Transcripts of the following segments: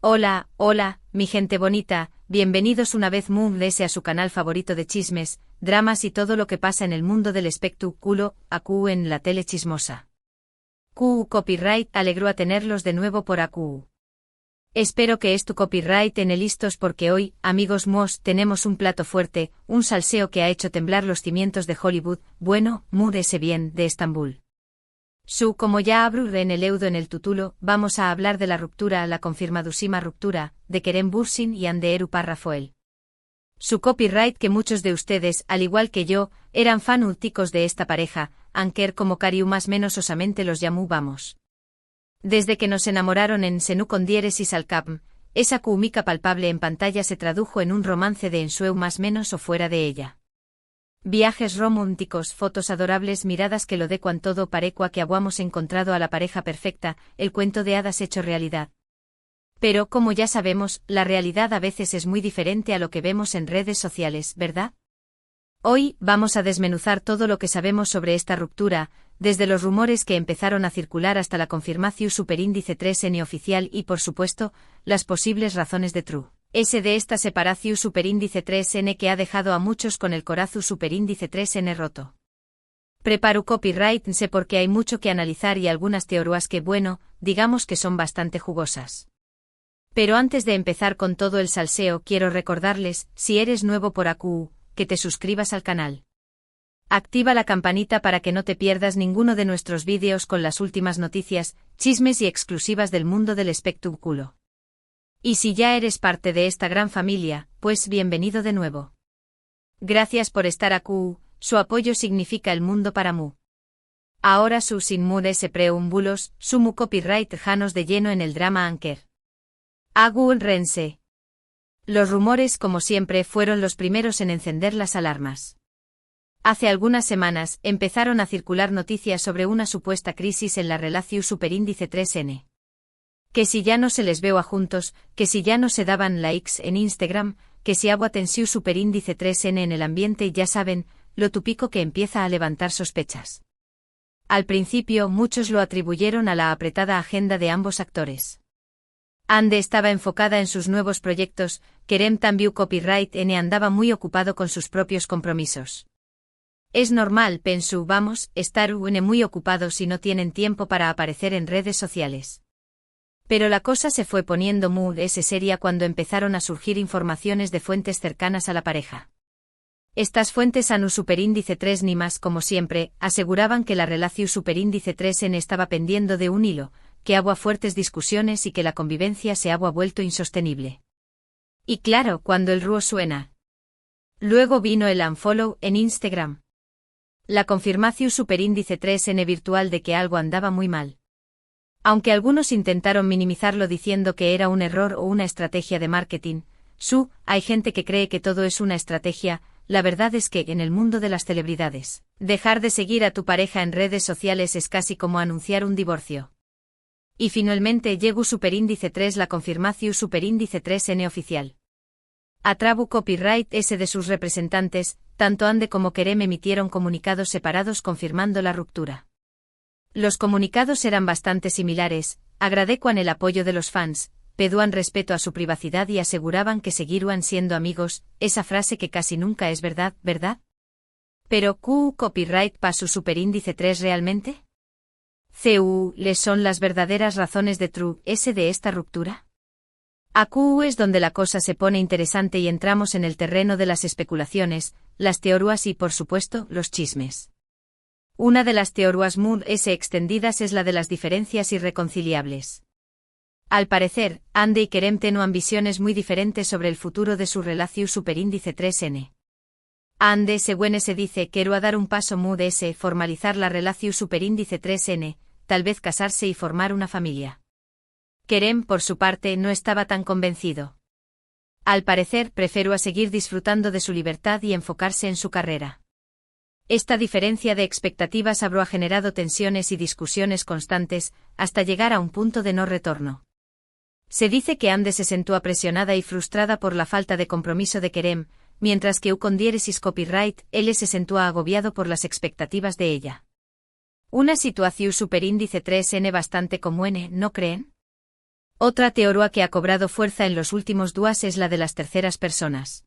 Hola, hola, mi gente bonita, bienvenidos una vez más a su canal favorito de chismes, dramas y todo lo que pasa en el mundo del espectáculo, AQ en la tele chismosa. QU Copyright alegró a tenerlos de nuevo por AQ. Espero que tu copyright en el listos porque hoy, amigos mos, tenemos un plato fuerte, un salseo que ha hecho temblar los cimientos de Hollywood, bueno, ese bien, de Estambul. Como ya abro en el eudo en el título, vamos a hablar de la confirmadísima ruptura, de Kerem Bürsin y Eru Parrafoel. Su copyright que muchos de ustedes, al igual que yo, eran fan últicos de esta pareja, Anker como Cariu más menos osamente los llamó vamos. Desde que nos enamoraron en Senú con diéresis al cap, esa química palpable en pantalla se tradujo en un romance de ensueu más menos o fuera de ella. Viajes románticos, fotos adorables, miradas que lo decuan todo parecua que habíamos encontrado a la pareja perfecta, el cuento de hadas hecho realidad. Pero, como ya sabemos, la realidad a veces es muy diferente a lo que vemos en redes sociales, ¿verdad? Hoy, vamos a desmenuzar todo lo que sabemos sobre esta ruptura, desde los rumores que empezaron a circular hasta la confirmación superíndice 3N oficial y, por supuesto, las posibles razones de true. De esta separación superíndice 3N que ha dejado a muchos con el corazón superíndice 3N roto. Preparo copyright sé porque hay mucho que analizar y algunas teorías que digamos que son bastante jugosas. Pero antes de empezar con todo el salseo quiero recordarles, si eres nuevo por AQ, que te suscribas al canal. Activa la campanita para que no te pierdas ninguno de nuestros vídeos con las últimas noticias, chismes y exclusivas del mundo del espectáculo. Y si ya eres parte de esta gran familia, pues bienvenido de nuevo. Gracias por estar aquí, su apoyo significa el mundo para mu. Ahora sin mudes preámbulos, sumu copyright janos de lleno en el drama Anker. Agu Rense. Los rumores como siempre fueron los primeros en encender las alarmas. Hace algunas semanas empezaron a circular noticias sobre una supuesta crisis en la relación superíndice 3N. Que si ya no se les veo a juntos, que si ya no se daban likes en Instagram, que si agua tensiu superíndice 3N en el ambiente y ya saben, lo típico que empieza a levantar sospechas. Al principio muchos lo atribuyeron a la apretada agenda de ambos actores. Ande estaba enfocada en sus nuevos proyectos, Kerem también copyright N andaba muy ocupado con sus propios compromisos. Es normal, pensó, estar muy ocupados si no tienen tiempo para aparecer en redes sociales. Pero la cosa se fue poniendo muy seria cuando empezaron a surgir informaciones de fuentes cercanas a la pareja. Estas fuentes ANU superíndice 3 ni más como siempre, aseguraban que la relación superíndice 3N estaba pendiendo de un hilo, que había fuertes discusiones y que la convivencia se había vuelto insostenible. Y claro, cuando el ruo suena. Luego vino el unfollow en Instagram. La confirmación superíndice 3N virtual de que algo andaba muy mal. Aunque algunos intentaron minimizarlo diciendo que era un error o una estrategia de marketing, hay gente que cree que todo es una estrategia. La verdad es que, en el mundo de las celebridades, dejar de seguir a tu pareja en redes sociales es casi como anunciar un divorcio. Y finalmente llegó superíndice 3 la confirmación superíndice 3N oficial. Atrabu copyright de sus representantes, tanto Ande como Kerem emitieron comunicados separados confirmando la ruptura. Los comunicados eran bastante similares, agradecían el apoyo de los fans, pedían respeto a su privacidad y aseguraban que seguirían siendo amigos, esa frase que casi nunca es verdad, ¿verdad? Pero ¿QU copyright para su superíndice 3 realmente? ¿Les son las verdaderas razones de true de esta ruptura? AQ es donde la cosa se pone interesante y entramos en el terreno de las especulaciones, las teorías y por supuesto, los chismes. Una de las teorías extendidas es la de las diferencias irreconciliables. Al parecer, Ande y Kerem tenían visiones muy diferentes sobre el futuro de su relación superíndice 3N. Ande según se dice quiero dar un paso formalizar la relación superíndice 3N, tal vez casarse y formar una familia. Kerem por su parte no estaba tan convencido. Al parecer prefiero a seguir disfrutando de su libertad y enfocarse en su carrera. Esta diferencia de expectativas habrá generado tensiones y discusiones constantes, hasta llegar a un punto de no retorno. Se dice que Ande se sentó presionada y frustrada por la falta de compromiso de Kerem, mientras que con diéresis copyright, él se sentó agobiado por las expectativas de ella. Una situación superíndice 3N bastante común, ¿no creen? Otra teoría que ha cobrado fuerza en los últimos días es la de las terceras personas.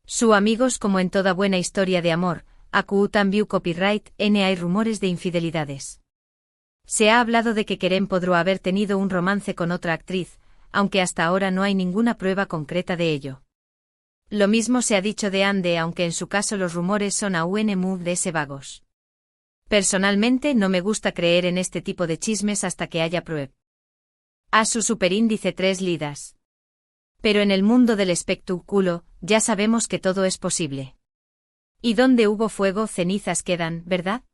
Su amigos, como en toda buena historia de amor, AQ también copyright, hay rumores de infidelidades. Se ha hablado de que Kerem podría haber tenido un romance con otra actriz, aunque hasta ahora no hay ninguna prueba concreta de ello. Lo mismo se ha dicho de Ande, aunque en su caso los rumores son aún muy vagos. Personalmente no me gusta creer en este tipo de chismes hasta que haya prueba. A su superíndice 3 lidas. Pero en el mundo del espectáculo, ya sabemos que todo es posible. Y donde hubo fuego, cenizas quedan, ¿verdad?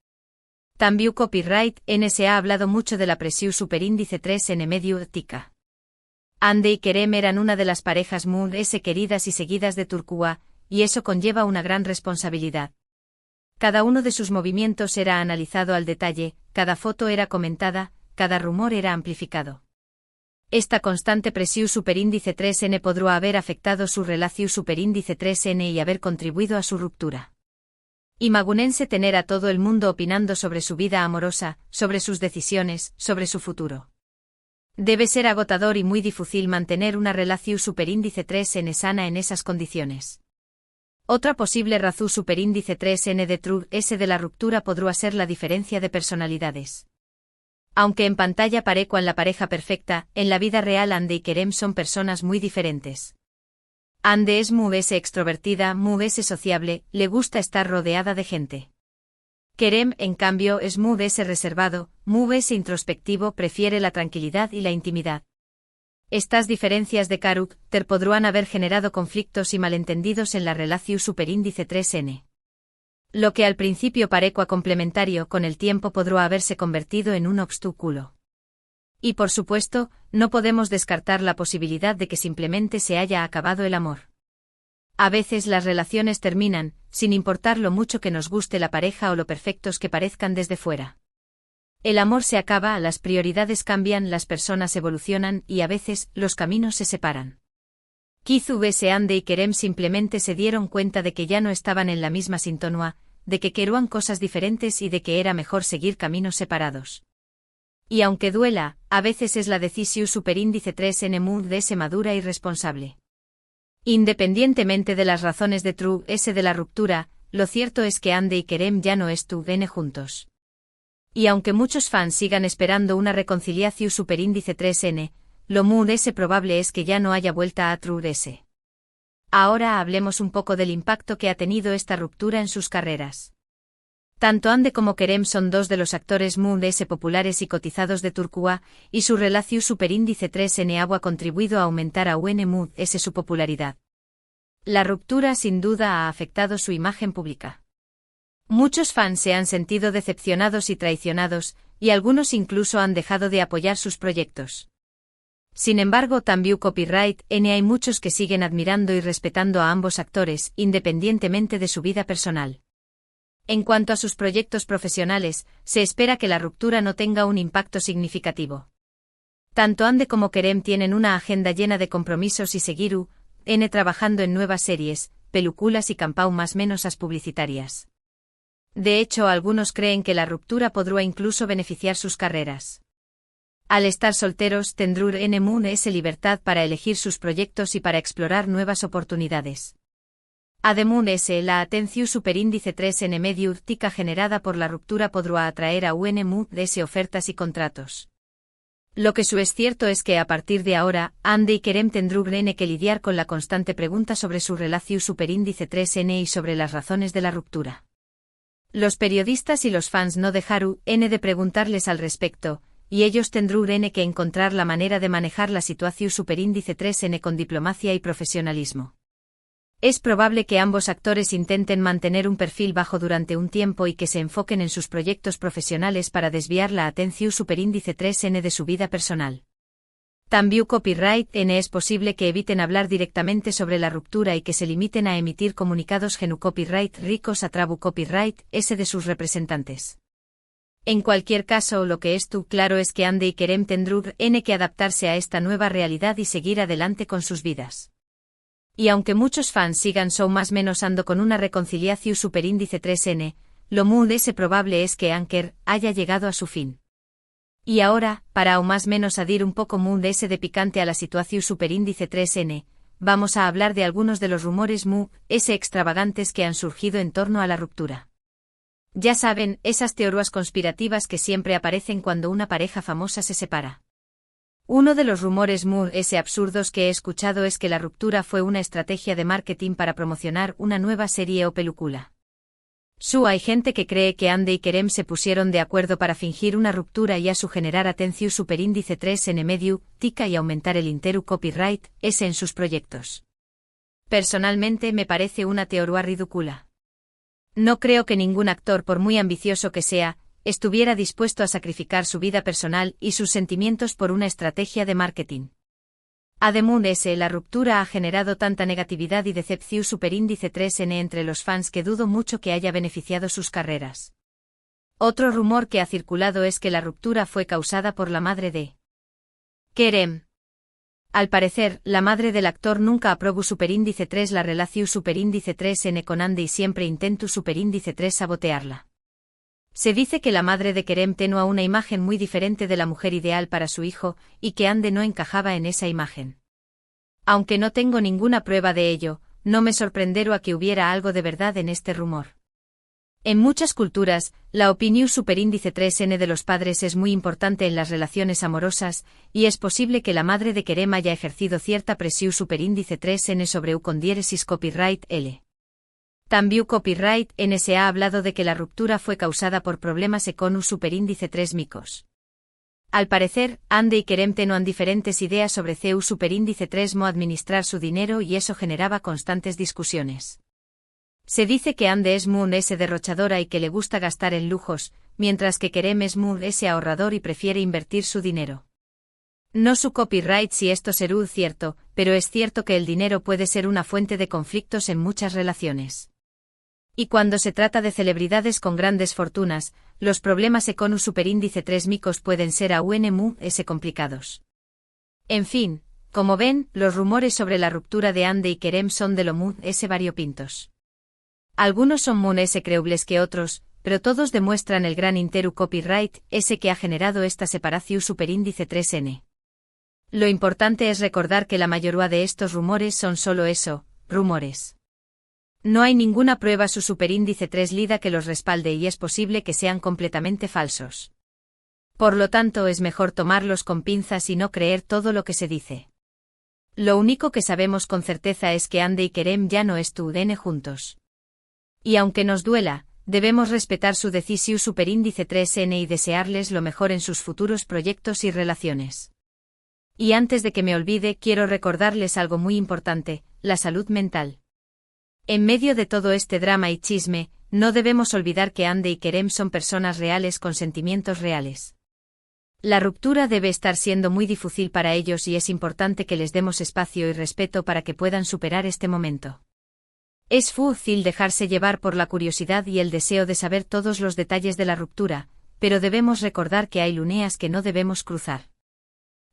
También copyright, se ha hablado mucho de la presión superíndice 3 en medio tica. Ande y Kerem eran una de las parejas muy queridas y seguidas de Turquía, y eso conlleva una gran responsabilidad. Cada uno de sus movimientos era analizado al detalle, cada foto era comentada, cada rumor era amplificado. Esta constante presión superíndice 3N podría haber afectado su relación superíndice 3N y haber contribuido a su ruptura. Imagunense tener a todo el mundo opinando sobre su vida amorosa, sobre sus decisiones, sobre su futuro. Debe ser agotador y muy difícil mantener una relación superíndice 3N sana en esas condiciones. Otra posible razón superíndice 3N de True S de la ruptura podría ser la diferencia de personalidades. Aunque en pantalla parecen la pareja perfecta, en la vida real Ande y Kerem son personas muy diferentes. Ande es muy extrovertida, muy sociable, le gusta estar rodeada de gente. Kerem, en cambio, es muy reservado, muy introspectivo, prefiere la tranquilidad y la intimidad. Estas diferencias de carácter podrían haber generado conflictos y malentendidos en la relación superíndice 3N. Lo que al principio parecía complementario con el tiempo podría haberse convertido en un obstáculo. Y por supuesto, no podemos descartar la posibilidad de que simplemente se haya acabado el amor. A veces las relaciones terminan, sin importar lo mucho que nos guste la pareja o lo perfectos que parezcan desde fuera. El amor se acaba, las prioridades cambian, las personas evolucionan y a veces los caminos se separan. Quizás Ande y Kerem simplemente se dieron cuenta de que ya no estaban en la misma sintonía, de que querían cosas diferentes y de que era mejor seguir caminos separados. Y aunque duela, a veces es la decisión superíndice 3N muy madura y responsable. Independientemente de las razones de True S de la ruptura, lo cierto es que Ande y Kerem ya no estuvieron juntos. Y aunque muchos fans sigan esperando una reconciliación superíndice 3N, lo muy probable es que ya no haya vuelta a True S. Ahora hablemos un poco del impacto que ha tenido esta ruptura en sus carreras. Tanto Ande como Kerem son dos de los actores muy populares y cotizados de Turquía, y su relación superíndice 3N ha contribuido a aumentar aún muy su popularidad. La ruptura sin duda ha afectado su imagen pública. Muchos fans se han sentido decepcionados y traicionados, y algunos incluso han dejado de apoyar sus proyectos. Sin embargo, también copyright, hay muchos que siguen admirando y respetando a ambos actores, independientemente de su vida personal. En cuanto a sus proyectos profesionales, se espera que la ruptura no tenga un impacto significativo. Tanto Ande como Kerem tienen una agenda llena de compromisos y seguir trabajando en nuevas series, películas y campaumas menos publicitarias. De hecho, algunos creen que la ruptura podría incluso beneficiar sus carreras. Al estar solteros, tendrán libertad para elegir sus proyectos y para explorar nuevas oportunidades. Además, la atención superíndice 3N medio tica generada por la ruptura podrá atraer a ofertas y contratos. Lo que es cierto es que a partir de ahora, Ande y Kerem tendrán que lidiar con la constante pregunta sobre su relación superíndice 3N y sobre las razones de la ruptura. Los periodistas y los fans no dejaron de preguntarles al respecto, y ellos tendrán que encontrar la manera de manejar la situación superíndice 3N con diplomacia y profesionalismo. Es probable que ambos actores intenten mantener un perfil bajo durante un tiempo y que se enfoquen en sus proyectos profesionales para desviar la atención superíndice 3N de su vida personal. También copyright es posible que eviten hablar directamente sobre la ruptura y que se limiten a emitir comunicados genu copyright ricos a trabu copyright S de sus representantes. En cualquier caso, lo que es claro es que Ande y Kerem tendrán que adaptarse a esta nueva realidad y seguir adelante con sus vidas. Y aunque muchos fans sigan más menos ando con una reconciliación superíndice 3N, lo muy probable es que Anker haya llegado a su fin. Y ahora, para aún más menos adir un poco mu de ese de picante a la situación superíndice 3N, vamos a hablar de algunos de los rumores mu, ese extravagantes que han surgido en torno a la ruptura. Ya saben, esas teorías conspirativas que siempre aparecen cuando una pareja famosa se separa. Uno de los rumores mu ese absurdos que he escuchado es que la ruptura fue una estrategia de marketing para promocionar una nueva serie o película. Hay gente que cree que Ande y Kerem se pusieron de acuerdo para fingir una ruptura y a su generar atención superíndice 3 en medio, tica y aumentar el interu copyright, ese en sus proyectos. Personalmente me parece una teoría ridícula. No creo que ningún actor, por muy ambicioso que sea, estuviera dispuesto a sacrificar su vida personal y sus sentimientos por una estrategia de marketing. Además, la ruptura ha generado tanta negatividad y decepción superíndice 3N entre los fans que dudo mucho que haya beneficiado sus carreras. Otro rumor que ha circulado es que la ruptura fue causada por la madre de Kerem. Al parecer, la madre del actor nunca aprobó superíndice 3 la relación superíndice 3N con Ande y siempre intentó superíndice 3 sabotearla. Se dice que la madre de Kerem tenía una imagen muy diferente de la mujer ideal para su hijo, y que Ande no encajaba en esa imagen. Aunque no tengo ninguna prueba de ello, no me sorprenderá que hubiera algo de verdad en este rumor. En muchas culturas, la opinión superíndice 3N de los padres es muy importante en las relaciones amorosas, y es posible que la madre de Kerem haya ejercido cierta presión superíndice 3N sobre U con diéresis copyright L. También Copyright N se ha hablado de que la ruptura fue causada por problemas con U superíndice 3 micos. Al parecer, Ande y Kerem tenían diferentes ideas sobre CU superíndice 3 mo administrar su dinero y eso generaba constantes discusiones. Se dice que Ande es muy ese derrochadora y que le gusta gastar en lujos, mientras que Kerem es muy ese ahorrador y prefiere invertir su dinero. No su copyright si esto será cierto, pero es cierto que el dinero puede ser una fuente de conflictos en muchas relaciones. Y cuando se trata de celebridades con grandes fortunas, los problemas con un superíndice 3 micos pueden ser aún muy complicados. En fin, como ven, los rumores sobre la ruptura de Ande y Kerem son de lo muy variopintos. Algunos son muy creíbles que otros, pero todos demuestran el gran interu copyright ese que ha generado esta separación superíndice 3N. Lo importante es recordar que la mayoría de estos rumores son solo eso, rumores. No hay ninguna prueba su superíndice 3 lida que los respalde y es posible que sean completamente falsos. Por lo tanto es mejor tomarlos con pinzas y no creer todo lo que se dice. Lo único que sabemos con certeza es que Ande y Kerem ya no están juntos. Y aunque nos duela, debemos respetar su decisión superíndice 3N y desearles lo mejor en sus futuros proyectos y relaciones. Y antes de que me olvide quiero recordarles algo muy importante, la salud mental. En medio de todo este drama y chisme, no debemos olvidar que Ande y Kerem son personas reales con sentimientos reales. La ruptura debe estar siendo muy difícil para ellos y es importante que les demos espacio y respeto para que puedan superar este momento. Es fácil dejarse llevar por la curiosidad y el deseo de saber todos los detalles de la ruptura, pero debemos recordar que hay líneas que no debemos cruzar.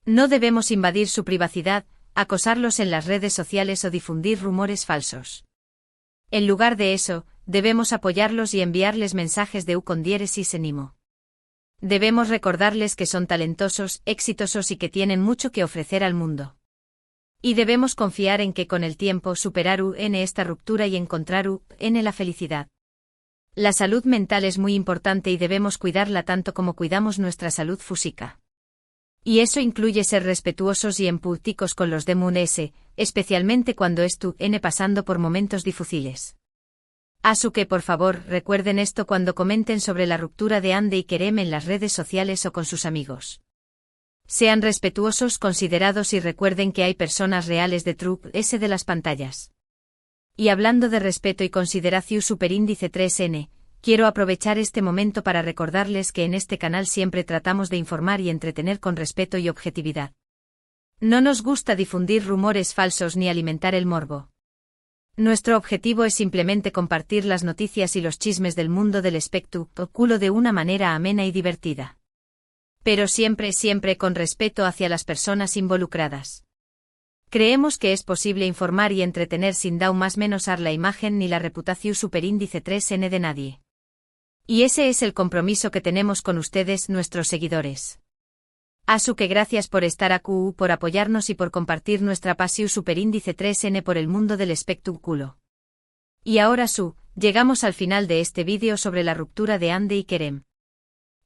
No debemos invadir su privacidad, acosarlos en las redes sociales o difundir rumores falsos. En lugar de eso, debemos apoyarlos y enviarles mensajes de U con diéresis en imo. Debemos recordarles que son talentosos, exitosos y que tienen mucho que ofrecer al mundo. Y debemos confiar en que con el tiempo superarán esta ruptura y encontrarán la felicidad. La salud mental es muy importante y debemos cuidarla tanto como cuidamos nuestra salud física. Y eso incluye ser respetuosos y empáticos con los demás, especialmente cuando estén pasando por momentos difíciles. Así que por favor recuerden esto cuando comenten sobre la ruptura de Ande y Kerem en las redes sociales o con sus amigos. Sean respetuosos, considerados y recuerden que hay personas reales detrás de las pantallas. Y hablando de respeto y consideración superíndice 3N, quiero aprovechar este momento para recordarles que en este canal siempre tratamos de informar y entretener con respeto y objetividad. No nos gusta difundir rumores falsos ni alimentar el morbo. Nuestro objetivo es simplemente compartir las noticias y los chismes del mundo del espectáculo de una manera amena y divertida. Pero siempre con respeto hacia las personas involucradas. Creemos que es posible informar y entretener sin más menosar la imagen ni la reputación superíndice 3N de nadie. Y ese es el compromiso que tenemos con ustedes, nuestros seguidores. Asu que gracias por estar aquí, por apoyarnos y por compartir nuestra pasión superíndice 3N por el mundo del espectáculo. Y ahora llegamos al final de este vídeo sobre la ruptura de Hande y Kerem.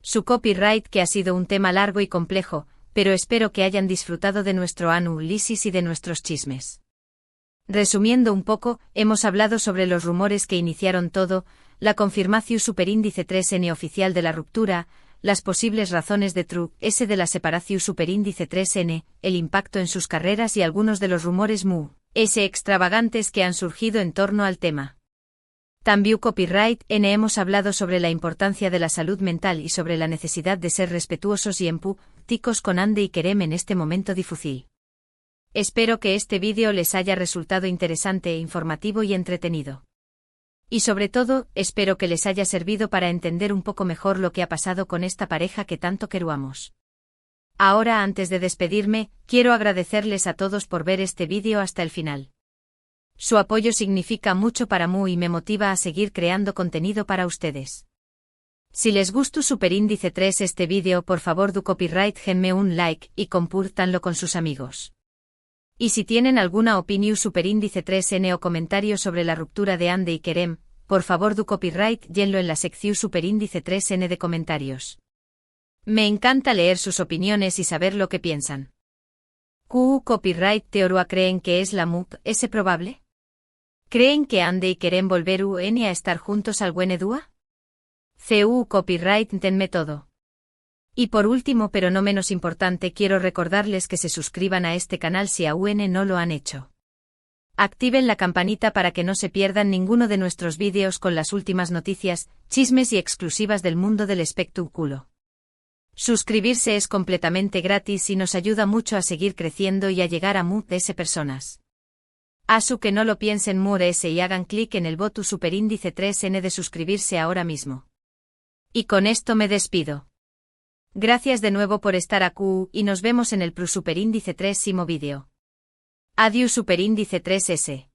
Su copyright que ha sido un tema largo y complejo, pero espero que hayan disfrutado de nuestro análisis y de nuestros chismes. Resumiendo un poco, hemos hablado sobre los rumores que iniciaron todo, la confirmación superíndice 3N oficial de la ruptura, las posibles razones de True S de la separación superíndice 3N, el impacto en sus carreras y algunos de los rumores extravagantes que han surgido en torno al tema. También copyright N hemos hablado sobre la importancia de la salud mental y sobre la necesidad de ser respetuosos y empáticos con Hande y Kerem en este momento difícil. Espero que este vídeo les haya resultado interesante, informativo y entretenido. Y sobre todo, espero que les haya servido para entender un poco mejor lo que ha pasado con esta pareja que tanto queruamos. Ahora, antes de despedirme, quiero agradecerles a todos por ver este vídeo hasta el final. Su apoyo significa mucho para mí y me motiva a seguir creando contenido para ustedes. Si les gustó superíndice 3 este vídeo, por favor do copyright genme un like y compártanlo con sus amigos. Y si tienen alguna opinión superíndice 3N o comentario sobre la ruptura de Hande y Kerem, por favor do copyright llenlo en la sección superíndice 3N de comentarios. Me encanta leer sus opiniones y saber lo que piensan. Copyright Teorua creen que es la es probable? ¿Creen que Hande y Kerem volverán a estar juntos alguna dúa? Copyright tenme todo. Y por último pero no menos importante quiero recordarles que se suscriban a este canal si aún no lo han hecho. Activen la campanita para que no se pierdan ninguno de nuestros vídeos con las últimas noticias, chismes y exclusivas del mundo del espectáculo. Suscribirse es completamente gratis y nos ayuda mucho a seguir creciendo y a llegar a muchas personas. Asu que no lo piensen más y hagan clic en el botón superíndice 3N de suscribirse ahora mismo. Y con esto me despido. Gracias de nuevo por estar aquí y nos vemos en el superíndice 3 vídeo. Adiós superíndice 3S.